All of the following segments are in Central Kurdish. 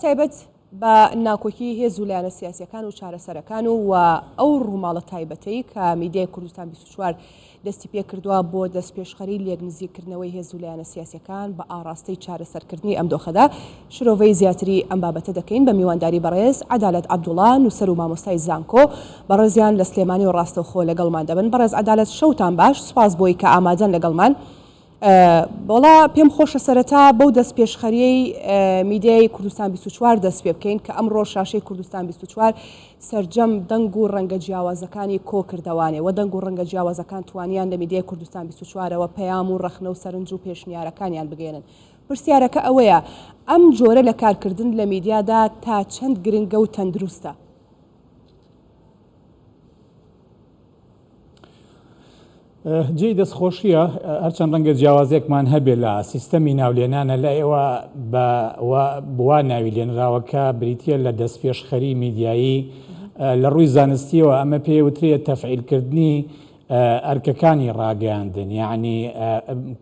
تایبەت بە ناکۆکی هێز و لایەنە سیاسیەکان و چارەسەرەکان و ئەو ڕووماڵە تایبەتەی کە میدیای کوردستان 24 دەستی پێ کردووە بۆ دەستپێشخەری لێکنزیکردنەوەی هێز و لایەنە سیاسیەکان بە ئاڕاستەی چارەسەرکردنی ئەم دۆخەدا شرۆڤەی زیاتری ئەم بابەتە دەکەین بە میوانداری بەڕێز عەدالەت عەبدوڵڵا نووسەر و مامۆستای زانکۆ بەڕێزیان لە سلێمانی و ڕاستەوخۆ لەگەڵمان دەبن. بەڕێز عەدالەت شەوتان باش، سوپاس بۆی کە ئامادەن لەگەڵمان. بۆڵا پێم خۆشە سەرەتا بەو دەستپێشخەریەی میدیای کوردستان 24 دەست پێ بکەین کە ئەمڕۆ شاشەی کوردستان 24 سەرجەم دەنگ و ڕەنگە جیاوازەکانی کۆ کردوانێ و دەنگ و ڕەنگە جیاوازەکان توانیان لە میدیای کوردستان 24ەوە پەیام و ڕەخنە و سەرنج و پێشنیارەکانیان بگەێنن. پرسیارەکە ئەوەیە ئەم جۆرە لە کارکردن لە میدیادا تا چەند گرنگە و تەندروستە؟ جێی دەستخۆشیە هەرچەند ڕەنگە جیاوازێکمان هەبێ لە سیستەمی ناولێنانە لە ئێوە بوا ناوی لێنراوەکە بریتە لە دەستپێشخەری میدیایی لە ڕووی زانستیەوە ئەمە پێوترێت تەفعیلکردنی ئەرکەکانی ڕاگەاندن، یعنی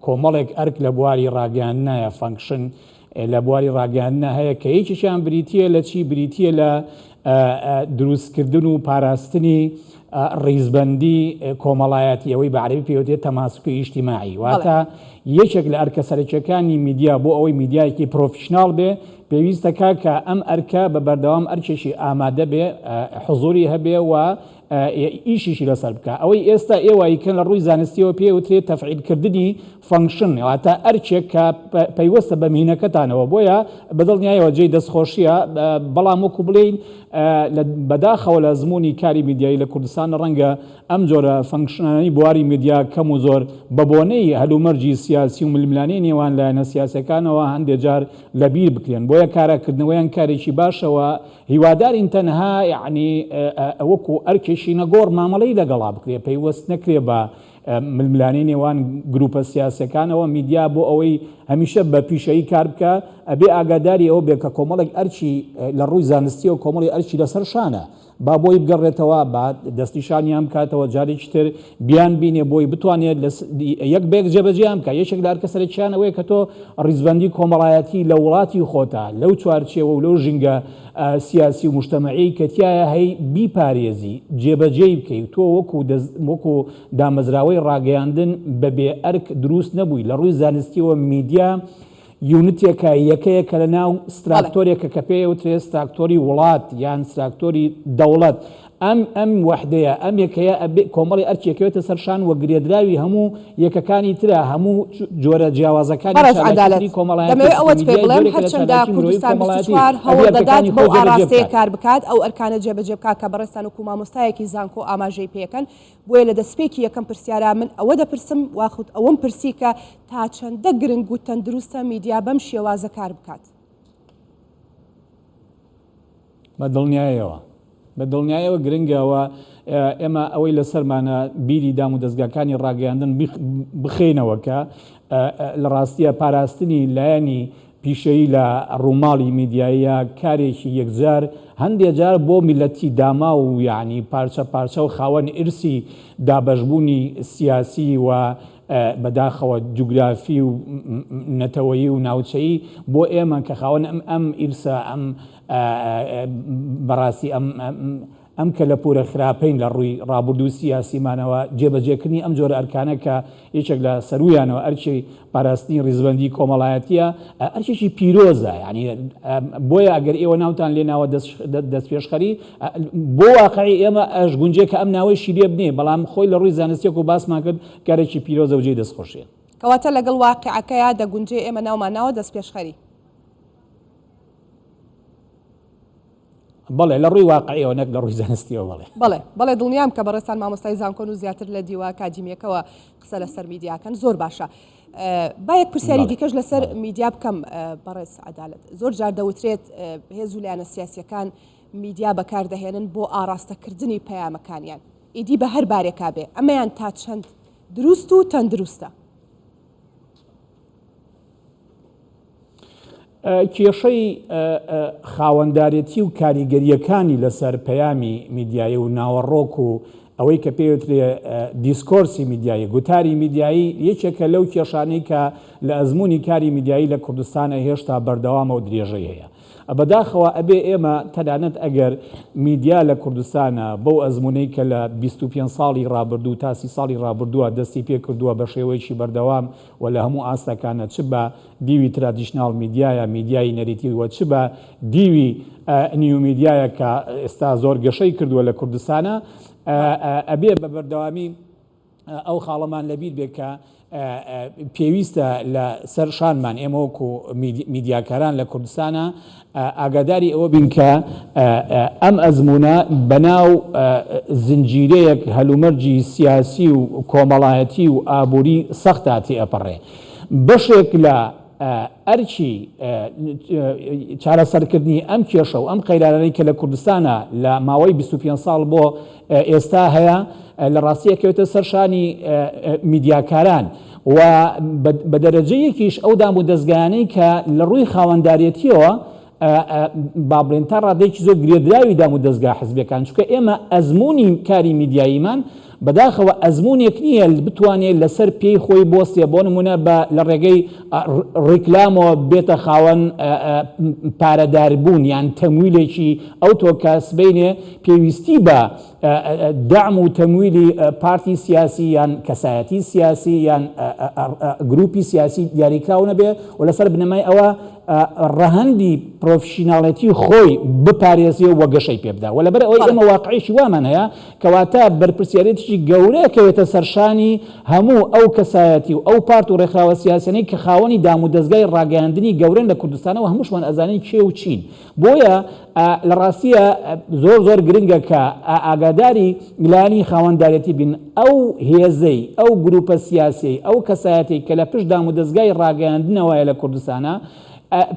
کۆمەڵێک ئەرک لە بواری ڕاگەاندنایە فانکشن لە بواری ڕاگەاندنە هەیە کە هیچیشیان بریتە لە چی بریتە لە دروستکردن و پاراستنی ڕیزبەندی کۆمەڵایەتی ئەوەی بە عەرەبی پێوتێت تەماسکی ئیجتیماعی، واتە یەکێک لە ئەرکە سەرەکیەکانی میدیا بۆ ئەوەی میدیایەکی پرۆفیشناڵ بێ پێویستەکە کە ئەم ئەرکە بە بەردەوام ئەرکێکی ئامادە بێ، حزوری هەبێ و ئیشیشی لەسەر بکە. ئەوەی ئێستا ئێوەیکەن لە ڕووی زانستیەوە پێوترێت تەفعیلکردنی فانکشن، واتە ئەرکێک کە پەیوەستە بە مهینەکەتانەوە، بۆیە بەدڵنیایەوە جێی دەستخۆشیە. بەڵام وەکو بڵین بەداخەوە لە زمانی کاری میدیایی لە کوردستان ڕەنگە ئەم جۆرە فانکشنانی بواری میدیا کەم و زۆر بە بۆنەی هەلومەرجی سیاسی و ململانەی نێوان لایەنە سیاسەکانەوە هەندێک جار لەبیر بکرێن، بۆیە کارەکردنەوەیان کارێکی باشەوە هیوادارین تەنها یعنی وەکو ئەرکێشی نەگۆڕ مامەڵەی لەگەڵا بکرێ، پەیوەست نەکرێ بە ململانی نێوان گروپە سیاسەکانەوە. میدیا بۆ ئەوەی هەمیشە بە پیشەیی کار بکە ئەبێ ئاگاداری ئەوە بێ کە کۆمەڵێک ئەرچی لە ڕووی زانستی و کۆمەڵی ئەرچی لەسەر شانە با بۆی بگەڕێتەوە، با دەستیشانیان بکاتەوە، جارێکی تر بیان بینێ بۆی بتوانێت یەک بێک جێبەجێیان بکە. یەکێک لە ئەرکە سەرەکیانەوەی کە تۆ ڕیزبەندی کۆمەڵایەتی لە وڵاتی خۆتە لەو چوارچێوە و لەو ژینگە سیاسی و مجتەمەعی کە تایە هەی بیپارێزی جێبەجێی بکەیت. تۆ وەکو دامەزراوەی ڕاگەیاندن بەبێ ئەرک دروست نەبووی. لە ڕووی زانستیەوە میدیا یونتێکە یەکەیەکە لە ناو ستراکتۆرێکە کە پێوترێت ستراکتۆری وڵات یان ستراکتۆری دەوڵەت. ئەم وحدەیە ئەم یەکەیە کۆمەڵی ئەرکێکەوێتە سەرشان وە گرێدراوی هەموو یەکەکانی ترە، هەموو جۆرە جیاوازەکانی کۆمەڵایەتی ئەوەت پێ بڵێم هەرچەندە کوردستان 24 هەوڵ دەدات بۆ ئاراستەیە کار بکات ئەو ئەرکانە جێبەجێ بکات کە بەڕێستان وەکو مامۆستایەکی زانکۆ ئاماژەی پێکەن. بۆیە لە دەستپێکی یەکەم پرسیارە من ئەوە دەپرسم واخوت ئەوەم پرسی کە تا چەندە گرنگ و تەندروستە میدیا بەم شێوازە کار بکات؟ بە دڵنیایەوە گرنگەوە ئێمە ئەوەی لەسەرمانە بیری دام و دەستگاکانی ڕاگەیاندن بخێنەوە کە لە ڕاستیە پاراستنی لایەنی پیشەیی لە ڕووماڵی میدیاییە کارێکی یەکجار هەندێک جار بۆ میلەتی داما و یعنی پارچە پارچە و خاوەن ئرسی دابەشبوونی سیاسی و بەداخەوە جوگرافی و نەتەوەیی و ناوچەیی بۆ ئێمە کە خاوەن ئەم ئیرسە بەڕاستی ئەم کە لە پورە خراپەین لە ڕووی ڕابردوو سیاسیمانەوە جێبەجێکردنی ئەم جۆرە ئەرکانە کە یەکێک لە سەرویانەوە ئەرکی پاراستنی ڕیزبەندی کۆمەڵایەتیە ئەرکێکی پیرۆزە. یعنی بۆیە ئەگەر ئێوە ناوتان لێناوە دەستپێشخەری بۆ واقعی ئێمە ئەش گونجێک کە ئەم ناوەیشی لێ بنێ، بەڵام خۆی لە ڕووی زانستیەک و باسمان کرد کارێکی پیرۆزە و جێی دەستخۆشیە. کەواتە لەگەڵ واقعەکەیە دەگونجێ ئێمە ناوماناوە دەستپێشخەری. بەڵێ لە ڕووی واقعیەوە نەک لە ڕووی زانستیەوە. بەڵێ دڵنیام کە بەڕێستان مامۆستای زانکۆن و زیاتر لە دیوە ئاکادیمیەکەوە قسە لەسەر میدیاکەن زۆر باشە. با یەک پرسیاری دیکەش لەسەر میدیا بکەم بەڕێز عەدالەت. زۆر جار دەوترێت هێز و لایەنە سیاسیەکان میدیا بەکاردەهێنن بۆ ئاراستەکردنی پەیامەکانیان ئیدی بە هەر بارێکا بێ، ئەمەیان تا چەند دروست و تەندروستە؟ کێشەی خاوەندارەتی و کاریگەریەکانی لەسەر پەیامی میدیایی و ناوەڕۆک و ئەوەی کە پێوترێ دیسکۆرسی میدیایی گوتاری میدیایی یەکێکە لەو کێشانەی کە لە ئەزمموی کاری میدیایی لە کوردستانە هێشتا بەردەوامە و درێژەی هەیە. بەداخەوە ئەبێ ئێمە تەنانەت ئەگەر میدیا لە کوردستانە بەو ئەزمونەی کە لە 25 ساڵی ڕابردوو تا 30 ساڵی ڕابردووە دەستی پێ کردووە بە شێوەیەکی بەردەوام و لە هەموو ئاستەکانە چ بە دیوی ترادیشنال میدیایە میدیای نەریتی وە چ بە دیوی نیومیدیایە کە ئێستا زۆر گەشەی کردووە لە کوردستانە ئەبێ بە بەردەوامی ئەو خاڵەمان لەبیر بێت کە پێویستە لە سەر شانمان ئێمە وەکو میدیاکاران لە کوردستانە ئاگاداری ئەوە بین کە ئەم ئەزمونە بەناو زنجیرەیەک هەلومەرجی سیاسی و کۆمەڵایەتی و ئابووری سەختە تێئەپەڕێ بەشێک لە ئەرچی چارەسەرکردنی ئەم کێشە و ئەم قەیرانەی کە لە کوردستانە لە ماوەی 25 ساڵ بۆ ئێستا هەیە لە ڕاستیەکەوێتە سەرشانی میدیاکاران و بە دەرەجەیەکیش ئەو دام و دەستگایانەی کە لە ڕووی خاوەنداریەتیەوە با بڵێن تا ڕادێکی زۆر گرێدراوی دام و دەستگا حزبەکان چونکە ئێمە ئەزمموی کاری میدیاییمان بەداخەوە ئەزمموونێک نییە بتوانێت لەسەر پێی خۆی بۆستێ بۆ نمونە لە ڕێگەی ڕیکلامەوە بێتە خاوەن پارەداربوون یان تەمویلێکی ئەو تۆ کەسبینێ پێویستی بە دعم و تەمویلی پارتی سیاسی یان کەسایەتی سیاسی یان گروپی سیاسی دیاریکراو نەبێ و لەسەر بنەمای ئەوە ڕەهەندی پرۆفشیناڵەتی خۆی بپارێزیە و گەشەی پێ بدات و لەبەر ئەوەی ئێمە واقعیشی وامان هەیە کەواتە بەرپرسیارەتێکی گەورەیە کەوێتە سەرشانی هەموو ئەو کەسایەتی و ئەو پارت و ڕێکخراوە سیاسیانەی کە خاوەنی دام و دەستگای ڕاگەیاندنی گەورەن لە کوردستانەوە هەمووشمان ئەزانین کێ و چین بۆیە لە ڕاستیە زۆر گرنگە کە ئاگاداری لایەنی خاوەنداریەتی بین ئەو هێزەی ئەو گروپە سیاسی ئەو کەسایەتی کە لە پشت دام و دەستگای ڕاگەیاندنەوەیە لە کوردستانە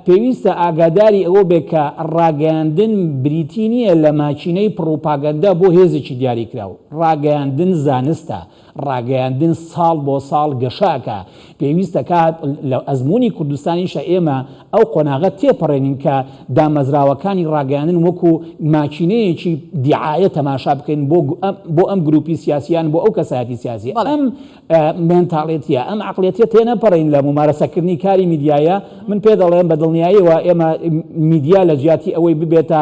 پێویستە ئاگاداری ئەوە بێت کە ڕاگەیاندن بریتی نییە لە ماچینەی پرۆپاگەندا بۆ هێزێکی دیاریکراوە ڕاگەیاندن زانستە ڕاگەیاندن ساڵ بۆ ساڵ گەشاکە پێویستە کات لە ئەزمموی کوردستانیشە ئێمە ئەو قۆناغە تێپەڕێنین کە دامەزراوەکانی ڕاگەیاندن وەکو ماچینەیەکی دیعاە تەماشا بکەین بۆ ئەم گروپی سیاسیان بۆ ئەو کەسایەتی سیاسی ئەم مێنتاڵێتیە ئەم عقلێتیە تێنەپەڕین لە ممارەسەکردنی کاری میدیایە من پێ دەڵێم بە دڵنیاییەوە ئێمە میدیا لە جیاتی ئەوەی ببێتە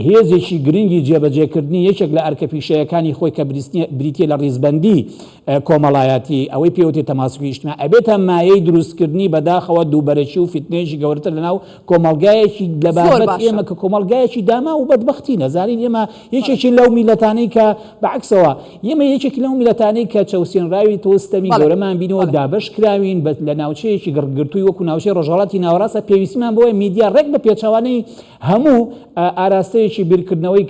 هێزێکی گرنگی جێبەجێکردنی یەکێک لە ئەرکە پیشەیەکانی خۆی کە بریتە لە ڕیزبەندی کۆمەڵایەتی ئەوەی پێوتێ تەماسکی اجتماعی ئەبێتە مایەی دروستکردنی بەداخەوە دووبەرەکی و فیتنەیەکی گەورەتر لەناو کۆمەڵگایەکی لەبابەت ئێمە کە کۆمەڵگایەکی داما و بەدبەختی نەزانین ئێمە یەکێکی لەو میلەتانەی کە بەعکسەوە ئێمە یەکێکی لەو میلەتانەی کە چەوسێنراوی تۆستەمی گەورەمان بینەوە دابش کراوین لە ناوچەیەکی گرتووی وەکو ناوچەی ڕۆژهەڵاتی ناوەڕاستە پێویستیمان بۆیە میدیا ڕێک بە پێچەوانەی هەموو ئاراستەیەکی بیرکردنەوەی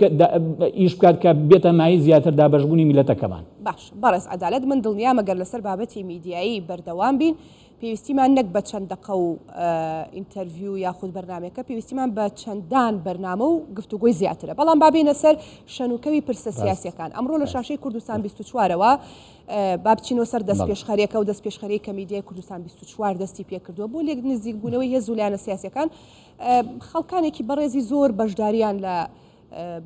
ئیش بکات کە بێتە مای زیاتر دابەشبوونی میلەتەکەمان. باش بەڕێز عەدالەت من دڵنیام ئەگەر لەسەر بابەتی میدیایی بەردەوام بین پێویستیمان نەک بە چەند دقە و ئینتەرویو یاخود بەرنامەکە پێویستیمان بە چەندان بەرنامە و گفتوگۆی زیاترە بەڵام بابینە سەر شەنوکەوی پرسە سیاسیەکان ئەمڕۆ لە شاشەی کوردستان 24ەوە بابچینەوە سەر دەستپێشخەریەکە و دەستپێشخەری کە میدیای کوردستان 24 دەستی پێکردووە بۆ لێک نزیکبوونەوەی هێز و لایەنە سیاسیەکان خەڵکانێکی بەڕێزی زۆر بەشداریان لە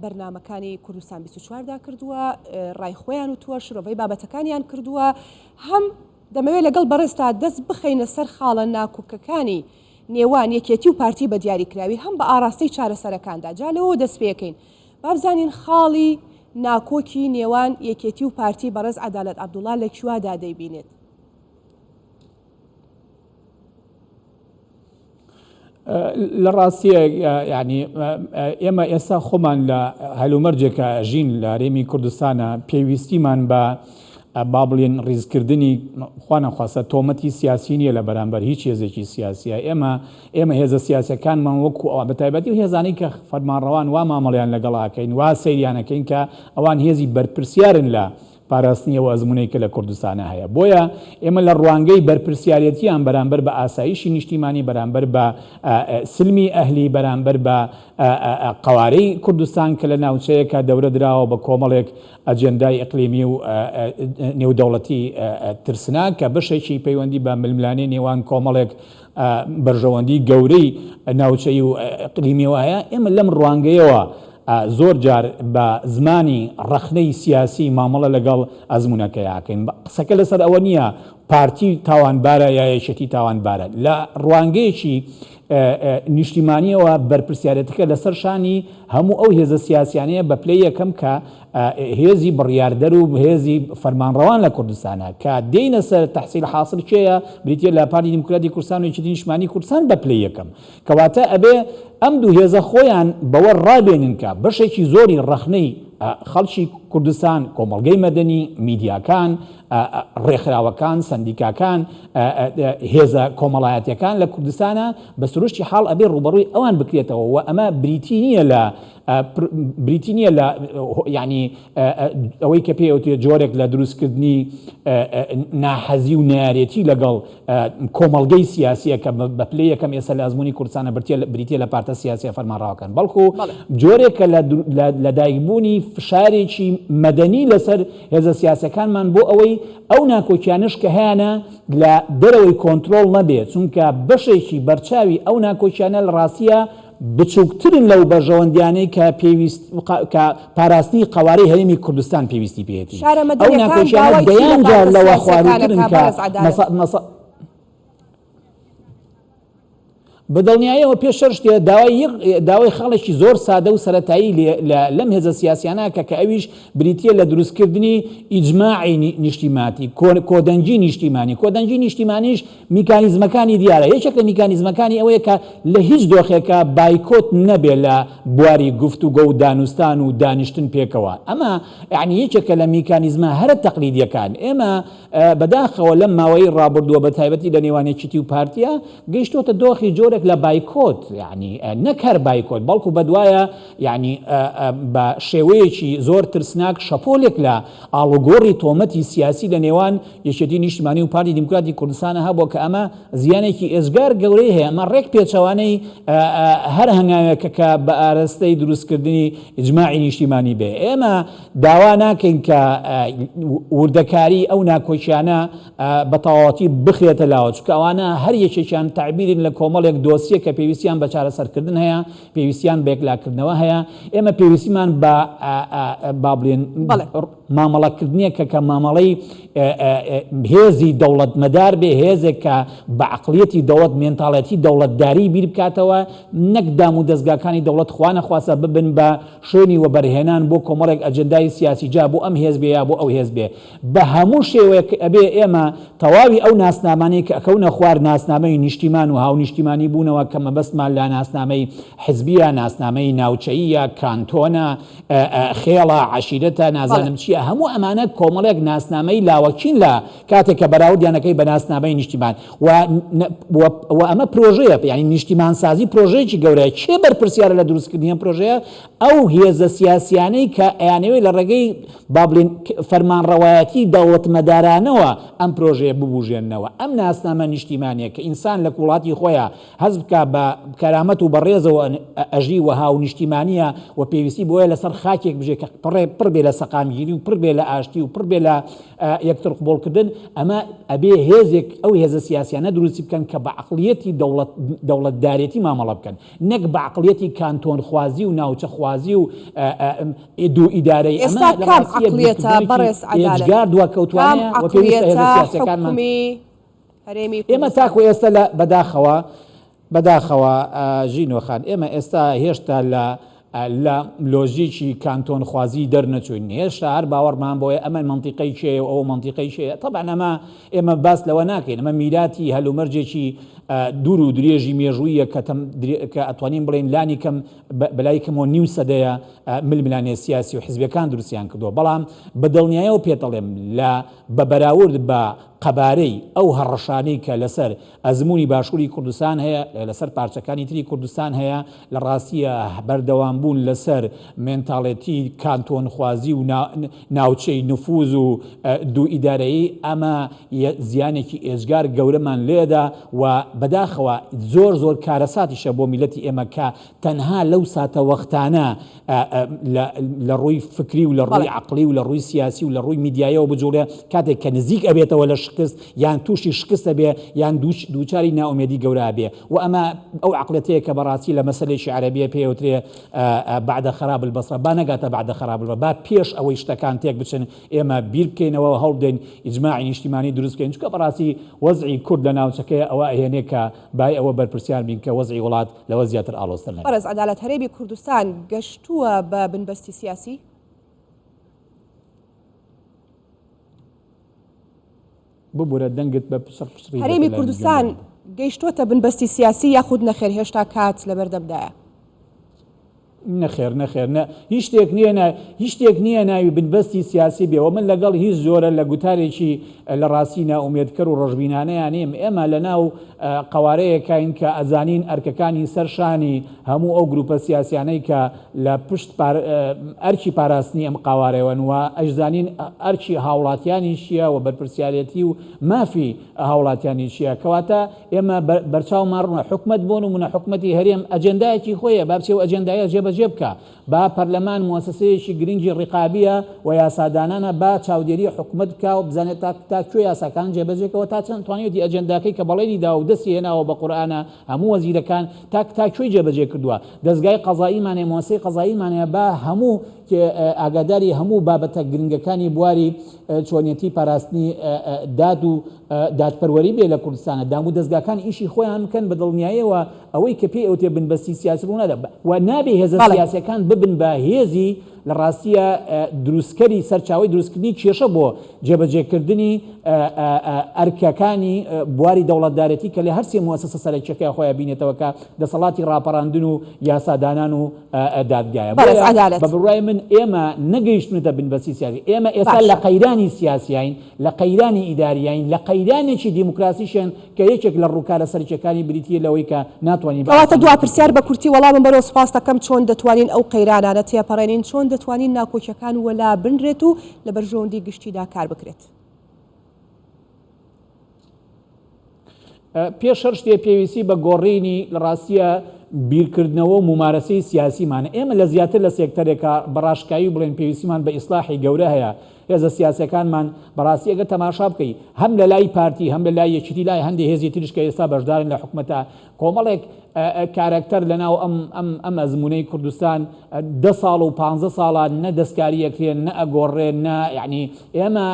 بەرنامەکانی کوردستان 24دا کردووە ڕای خۆیان و تووە شرۆڤەی بابەتەکانیان کردووە هەم دەمەوێت لەگەڵ بەڕێستا دەست بخەینە سەر خاڵە ناکۆکەکانی نێوان یەکێتی و پارتی بە دیاریکراوی هەم بە ئاراستەی چارەسەرەکاندا جا لەوە دەست پێکەین بابزانین خاڵی ناکۆکی نێوان یەکێتی و پارتی بەڕێز عەدالەت عەبدوڵڵا لە کوێدا دەیبینێت؟ لە ڕاستیە ینی ئێمە ئێستا خۆمان لە هەلومەرجێکە ژین لە هەرێمی کوردستانە پێویستیمان بە با بڵێن ڕیزکردنی خوانەخواستە تۆمەتی سیاسی نیە لە بەرامبەر هیچ هێزێکی سیاسیە ئێمە هێزە سیاسەکانمان وەکو ئەوە بەتایبەتی و هێزانەی کە فەرمانڕەوان وا مامەڵیان لەگەڵاکەین وا سەیریانەکەین کە ئەوان هێزی بەرپرسیارن لە پاراستنیەوە ئەزمونەی کە لە کوردستانە هەیە بۆیە ئێمە لە ڕوانگەی بەرپرسیارەتیان بەرامبەر بە ئاسایشی نیشتیمانی بەرامبەر بە سلمی ئەهلی بەرامبەر بە قوارەی کوردستان کە لە ناوچەیەکە دەورە دراوە بە کۆمەڵێک ئەجێندای ئەقلیمی و نێودەوڵەتی ترسناک کە بەشێکی پەیوەندی بە ململانەی نێوان کۆمەڵێک بەرژەوەندی گەورەی ناوچەی و ئەقلیمیەوە هەیە ئێمە لەم ڕوانگەیەوە زۆر جار بە زمانی ڕخنەی سیاسی مامەڵە لەگەڵ ئەزمونونەکەیاکەین. قسەکە لەسەر ئەوە نییە پارتی تاوانبارە یا یەکێتی تاوانبارە، لە ڕوانگەیەکی نیشتیمانیەوە بەرپرسیارەتەکە لەسەر شانی هەموو ئەو هێزە سیاسیانەیە بە پلەی یەکەم کە هێزی بڕیاردەر و هێزی فەرمانڕەوان لە کوردستانە کە دێنە سەر تەحسیل حاصل کێیە بریتە لە پارتی دیموکراتی کوردستان و یەکێتی نیشتیمانی کوردستان بە پلەی یەکەم، کەواتە ئەبێ ئەم دوو هێزە خۆیان بەوە ڕابێنن کە بەشێکی زۆری ڕەخنەی خەڵکی کوردستان، کۆمەڵگەی مەدەنی، میدیاکان، ڕێکخراوەکان، سندیکاکان، هێزە کۆمەڵایەتیەکان لە کوردستانە بە سروشتی حاڵ ئەبێ ڕوبەڕووی ئەوان بکرێتەوە و ئەمە بریتی نییە لە ینی ئەوەی کە پێوتێ جۆرێک لە دروستکردنی ناحەزی و نارێتی لەگەڵ کۆمەڵگەی سیاسیە کە بە پلەی یەکەم ئێستا لە ئەزموونی کوردستانە بریتە لە پارتە سیاسی فەرمانڕاوەکان، بەڵکو جۆرێکە لە دایکبوونی فشارێکی مەدەنی لەسەر هێزە سیاسەکانمان بۆ ئەوەی ئەو ناکۆکیانش کە هیانە لە دەرەوەی کۆنتترۆل نەبێت، چونکە بەشێکی بەرچاوی ئەو ناکۆکیانە لە ڕاستیە بچووکترن لەو بەژەوەندیانەی کە پاراستنی قوارەی هەرێمی کوردستان پێویستی پێێتی ئەو ناکۆکیانە دەیان جار لەوە خواردترن کە بەدڵنیاییەوە پێشەر شتێ داوای خەڵکی زۆر سادە و سەرەتایی لەم هێزە سیاسیانە کە ئەویش بریتە لە دروستکردنی ئیجماعی نیشتیماتی، کۆدەنجی نیشتیمانی. کۆدەنجی نیشتیمانیش میکانیزمەکانی دیارە، یەکێک لە میکانیزمەکانی ئەوەیە کە لە هیچ دۆخێکە بایکۆت نەبێت لە بواری گفتوگۆ و دانوستان و دانیشتن پێکەوە. ئەمە یعنی یەکێکە لە میکانیزمە هەرە تەقلیدیەکان. ئێمە بەداخەوە لەم ماوەی ڕابردووە بە تایبەتی لە نێوانێکیتی و پارتیە گەیشتۆتە دۆخی جۆرێک لە بایکۆت، یعنی نەکار بایکۆت بەڵکو بەدوایە یعنی بە شێوەیەکی زۆر ترسناک شەپۆلێک لە ئاڵوگۆڕی تۆمەتی سیاسی لە نێوان یەکێتی نیشتیمانی و پارتی دیموکراتی کوردستانە هەبووە کە ئەمە زیانێکی ئێزگار گەورەی هەیە. ئەمە ڕێک پێچەوانەی هەر هەنگاوێکە کە بە ئاراستەی دروستکردنی ئیجماعی نیشتیمانی بێ. ئێمە داوا ناکەین کە وردەکاری ئەو ناکۆکیانە بە تەواوەتی بخرێتە لاوە، چونکە ئەوانە هەر یەکێکیان تعبیرن لە کۆمەڵێک دۆسیە کە پێویستیان بە چارەسەرکردن هەیە، پێویستیان بە یەکلاکردنەوە هەیە. ئێمە پێویستیمان با بڵێن مامەڵەکردنیەکە کە مامەڵەی هێزی دەوڵەتمەدار بێ، هێزێک کە بە عەقڵیەتی دەوڵەت مێنتاڵەتی دەوڵەتداری بیر بکاتەوە، نەک دام و دەستگاکانی دەوڵەت خوا نەخواسە ببن بە شوێنی وەبەرهێنان بۆ کۆمەڵێک ئەجەندای سیاسی جا بۆ ئەم هێز بێ یا بۆ ئەو هێز بێ. بە هەموو شێوەیەک ئەبێ ئێمە تەواوی ئەو ناسنامانەی کە ئەکەونە خوار ناسنامەی نیشتیمان و هاونیشتیمانی بوونەوە کە مەبەستمان لە ناسنامەی حزبیە، ناسنامەی ناوچەیە، کانتۆنە، خێڵە، عەشیرەتە، نازانم چییە، هەموو ئەمانە کۆمەڵێک ناسنامەی لاوەکین لە کاتێک کە بەراوردیانەکەی بە ناسنامەی نیشتیمان و ئەمە پرۆژەیە، یعنی نیشتیمان سازی پرۆژەیەکی گەورەیە. چێ بەرپرسیارە لە دروستکردنی ئەم پرۆژەیە؟ ئەو هێزە سیاسیانەی کە ئەیانەوێت لە ڕێگەی با بڵێن فەرمانڕەوایەتی دەوڵەتمەدارانەوە ئەم پرۆژەیە ببوژێننەوە. ئەم ناسنامە نیشتیمانیە کە ئینسان لە وڵاتی خۆیان حەز بکە بە کەرامەت و بەڕێزەوە ئەژی و هاو نیشتیمانیە و پێویستی بۆیە لەسەر خاکێک بژێ کە پڕ بێ لە سەقامگیری و پڕ بێ لە ئاشتی و پڕ بێ لە یەکتر قبولکردن. ئەمە ئەبێ هێزێک ئەو هێزە سیاسیانە دروستی بکەن کە بە عەقڵیەتی دەوڵەتدارێتی مامەڵە بکەن، نەک بە عەقڵیەتی کانتۆن خوازی و ناوچە خوازی و دوو ئیدارەی. ئێستا کام عەقڵیەتە بەڕێز عەدالەت ئێجگار دووەکەوتوانەیە و پێویستە هێزە سیاسیەکانمان ئێمە تاکو ئێستا لە بەداخەوە ژینۆخان ئێمە ئێستا هێشتا لە لۆژیکی کانتۆن خوازی دەرنەچوین، هێشتا هەر باوەڕمان بۆیە ئەمە منتیقەی چێە و ئەوە منتیقەی چێە. طبعا ئێمە باس لەوە ناکەین، ئەمە میراتی هەلومەرجێکی دوور و درێژی مێژوویە کە ئەتوانین بڵێن لانی کەم بەلای کەمەوە نیو سەدەیە ململانێ سیاسی و حزبەکان دروستیان کردووە. بەڵام بەدڵنیاییەوە پێدەڵێم بە بەراورد بە قەبارەی ئەو هەڕەشانەی کە لەسەر ئەزموونی باشووری کوردستان هەیە، لەسەر پارچەکانی تری کوردستان هەیە، لە ڕاستیە بەردەوام بوون لەسەر مێنتاڵێتی کانتۆن خوازی و ناوچەی نفوز و دوو ئیدارەیی، ئەمە زیانێکی ئێجگار گەورەمان لێدا و بەداخەوە زۆر کارەساتیشە بۆ میلەتی ئێمە کە تەنها لەو ساتە وەختانە لە ڕووی فکری و لە ڕووی عقلی و لە ڕووی سیاسی و لە ڕووی میدیایەوە بجوڵێ کاتێک کە نزیک ئەبێتەوە لە شکست یان تووشی شکستە بێ یان دووچاری ناومێدی گەورە بێ و ئەمە ئەو عقلەتەیە کە بەڕاستی لە مەسەلێکی عەرەبیە پێوترێ بعد خراب البصرة با نەگاتە بعد خراب البصرة با پێش ئەوەی شتەکان تێک بچن ئێمە بیر بکەینەوە هەڵدەین ئیجماعی نیشتیمانی دروست بکەین چونکە بەڕاستی وەزعی کورد لە ناوچەکەی ئەوە ئەهێنێ کە بای ئەوە بەرپرسیار بین کە وەزعی وڵات لەوە زیاتر ئاڵۆزتر نەبێت. بەڕێز عەدالەت هەرێمی کوردستان گەشتووە بە بنبەستی سیاسی؟ ببورە دەنگت بە پشر پشری هەرێمی کوردستان گەیشتووەتە بنبەستی سیاسی یاخود نەخێر هێشتا کات لەبەردەمدایە؟ نەخێر هیچ شتێک نییە ناوی بنبەستی سیاسی بێەوە من لەگەڵ هیچ زۆرە لە گوتارێکی لە ڕاستی ناومێدکەر و ڕۆژبینانەیان ئێمە لە ناو قوارەیەکین کە ئەزانین ئەرکەکانی سەرشانی هەموو ئەو گروپە سیاسیانەی کە لە پشت ئەرکی پاراستنی ئەم قوارەوەن و ئەشزانین ئەرکی هاوڵاتیانی چیە و بەرپرسیارەتی و مافی هاوڵاتیانی چیە کەواتە ئێمە بەرچاومان حکومت بوون و منە حکومەتی هەرێم ئەجەندایەکی خۆیە بابچێ و ئەجەندایە جێبەجێ بکە با پەرلەمان موسسەیەکی گرنگی ڕقابیە و یاسادانانە با چاودێری حکومت بکە و بزانێت تا کوێ یاساکان جێبەجێکەوە تا چەند توانێتی ئەجەنداکەی کە بەڵێنی دا و دەستی هێناوە بە قورئانە هەموو وەزیرەکان تا کوێی جێبەجێ کردووە دەستگای قەزاییمانێ موسسەی قەزاییمانەیە با هەموو ئاگاداری هەموو بابەتە گرنگەکانی بواری چۆنیەتی پاراستنی داد و دادپەروەری بێ لە کوردستانە دامو دەستگاکان ئیشی خۆیان بکەن بە دڵنیاییەوە ئەوەی کە پێی ئەوتێ بنبەستی سیاسی ڕوو نەدا و نابێ هێزە سیاسیەکان ببن بە هێزی لە ڕاستیە دروستکەری سەرچاوی دروستکردنی کێشە بۆ جێبەجێکردنی ئەرکەکانی بواری دەوڵەتدارەتی کە لە هەرسێ موسسە سەرەکیەکەی خۆیان بینێتەوە کە دەسەڵاتی ڕاپەڕاندن و یاسادانان و دادگایە بە بڕای من ئێمە نەگەیشتنتە بنبەستی سیاسی ئێمە ئێستا لە قەیرانی سیاسیین لە قەیرانی ئیداریین لە قەیرانێکی دیموکراسیشن کە یەکێک لە ڕووکارە سەرچەکانی بریتیە لەوەی کە ناتوانین کەواتە دوا پرسیار بە کورتی وەڵامم بەرەو سوپاس دەکەم چۆن دەتوانین ئەو قەیرانانە تێپەڕێنین چۆن دەتوانین ناکۆچەکان وەلا بنرێت و لە بەرژەوەندی گشتیدا کار بکرێت. پێش هەر شتێ پێویستی بە گۆڕینی لە ڕاستیە بیرکردنەوە و ممارەسەی سیاسیمانە ئێمە لە زیاتر لە سێکتەرێکە بەڕاشکایی بڵێن پێویستیمان بە ئیسلاحی گەورە هەیە هێزە سیاسەکانمان بەڕاستی ئەگەر تەماشا بکەی هەم لە لای پارتی هەم لە لای یەکیتی لای هەندێک هێزی تریش کە ئێستا بەشدارن لە حکومەتە کۆمەڵێک کارکتەر لەناو ئەم ئەزمونەی کوردستان 10 ساڵ و 15 ساڵان نە دەستکاری ئەکرێن نە ئەگۆڕێن نە یعنی ئێمە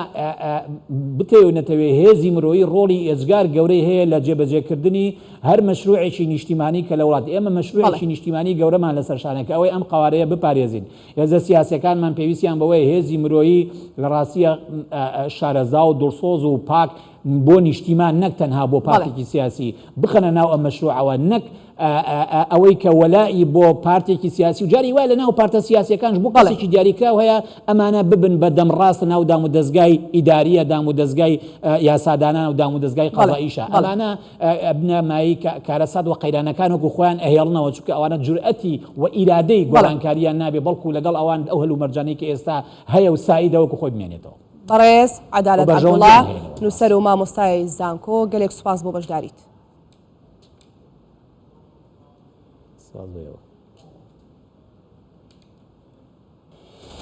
بتێ نەتەوێ هێزی مرۆیی ڕۆڵی ئێجگار گەورەی هەیە لە جێبەجێکردنی هەر مەشروعێکی نیشتیمانی کە لە وڵات ئێمە مەشروعێکی نیشتیمانی گەورەمان لەسەر شانێک ئەوەی ئەم قوارەیە بپارێزین هێزە سیاسەکانمان پێویستیان بەوەی هێزی مرۆیی لە ڕاستیە شارەزا و دڵسۆز و پاک بۆ نیشتیمان نەک تەنها بۆ پارتێکی سیاسی بخەنە ناو ئەم مەشروعەوە نەک ئەوەی کە وەلایی بۆ پارتێکی سیاسی و جاری وای لە ناو پارتە سیاسیەکانش بۆ قەڵێکی دیاریکراو هەیە ئەمانە ببن بە دەمڕاست ناو دام و دەستگای ئیداریە دام و دەستگای یاسادانان و دام و دەستگای قەضائیشە ئەمانە بنەمایی کارەسات و قەیرانەکان وەکو خۆیان ئەهێڵنەوە چونکە ئەوانە جورئەتی و ئیرادەی گۆڕانکاریان نابێ بەڵکو لەگەڵ ئەوان ئەو هەلو مەرجانەی کە ئێستا هەیە و سایدە وەکو خۆی بمێنێتەوە. بەڕێز عەدالەت عەبدوڵڵا نووسەر و مامۆستای زانکۆ گەلێک سوپاس بۆ بەشداریت.